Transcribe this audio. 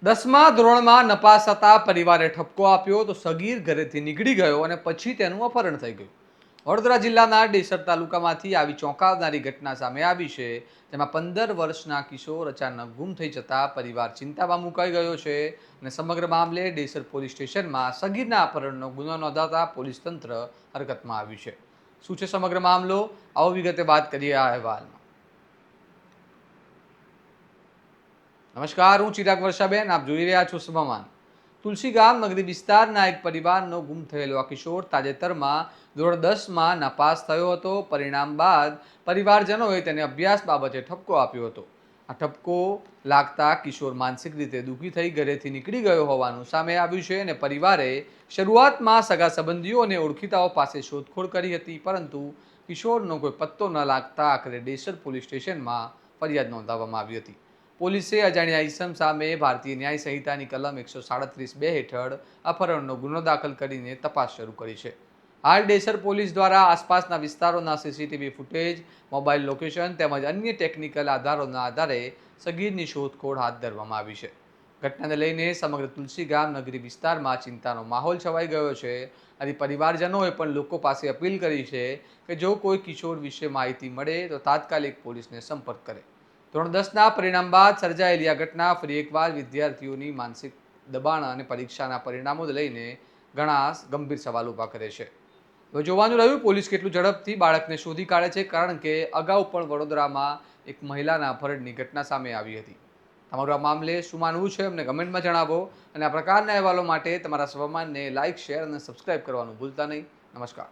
10મા ધોરણમાં નપાસ થતા પરિવારે ઠપકો આપ્યો તો સગીર ઘરેથી નીકળી ગયો અને પછી તેનું અપહરણ થઈ ગયું. વડોદરા જિલ્લાના ડેસર તાલુકામાંથી આવી ચોંકાવનારી ઘટના સામે આવી છે, જેમાં 15 વર્ષના કિશોર અચાનક ગુમ થઈ જતા પરિવાર ચિંતામાં મુકાઈ ગયો છે અને સમગ્ર મામલે ડેસર પોલીસ સ્ટેશનમાં સગીરના અપહરણનો ગુનો નોંધાતા પોલીસ તંત્ર હરકતમાં આવ્યું છે. શું છે સમગ્ર મામલો, આવો વિગતે વાત કરીએ આ અહેવાલમાં. નમસ્કાર, હું ચિરાગ વર્ષાબેન, આપ જોઈ રહ્યા છો સભામાન. તુલસી ગામ નગરી વિસ્તારના એક પરિવારનો ગુમ થયેલો આ કિશોર તાજેતરમાં ધોરણ 10માં નાપાસ થયો હતો. પરિણામ બાદ પરિવારજનોએ તેને અભ્યાસ બાબતે ઠપકો આપ્યો હતો. આ ઠપકો લાગતા કિશોર માનસિક રીતે દુઃખી થઈ ઘરેથી નીકળી ગયો હોવાનું સામે આવ્યું છે અને પરિવારે શરૂઆતમાં સગા સંબંધીઓ અને ઓળખીતાઓ પાસે શોધખોળ કરી હતી, પરંતુ કિશોરનો કોઈ પત્તો ન લાગતા આખરે ડેસર પોલીસ સ્ટેશનમાં ફરિયાદ નોંધાવવામાં આવી હતી. પોલીસે અજાણ્યા ઈસમ સામે ભારતીય ન્યાય સંહિતાની કલમ 137(2) હેઠળ અપહરણનો ગુનો દાખલ કરીને તપાસ શરૂ કરી છે. હાલ ડેસર પોલીસ દ્વારા આસપાસના વિસ્તારોના સીસીટીવી ફૂટેજ, મોબાઈલ લોકેશન તેમજ અન્ય ટેકનિકલ આધારોના આધારે સગીરની શોધખોળ હાથ ધરવામાં આવી છે. ઘટનાને લઈને સમગ્ર તુલસી ગામ નગરી વિસ્તારમાં ચિંતાનો માહોલ છવાઈ ગયો છે અને પરિવારજનોએ પણ લોકો પાસે અપીલ કરી છે કે જો કોઈ કિશોર વિશે માહિતી મળે તો તાત્કાલિક પોલીસને સંપર્ક કરે. ધોરણ 10ના પરિણામ બાદ સર્જાયેલી આ ઘટના ફરી એકવાર વિદ્યાર્થીઓની માનસિક દબાણ અને પરીક્ષાના પરિણામોને લઈને ઘણા ગંભીર સવાલ ઊભા કરે છે. હવે જોવાનું રહ્યું પોલીસ કેટલું ઝડપથી બાળકને શોધી કાઢે છે, કારણ કે અગાઉ પણ વડોદરામાં એક મહિલાના અપહરણની ઘટના સામે આવી હતી. તમારું આ મામલે શું માનવું છે અમને કમેન્ટમાં જણાવો અને આ પ્રકારના અહેવાલો માટે તમારા સ્વમાનને લાઇક, શેર અને સબસ્ક્રાઇબ કરવાનું ભૂલતા નહીં. નમસ્કાર.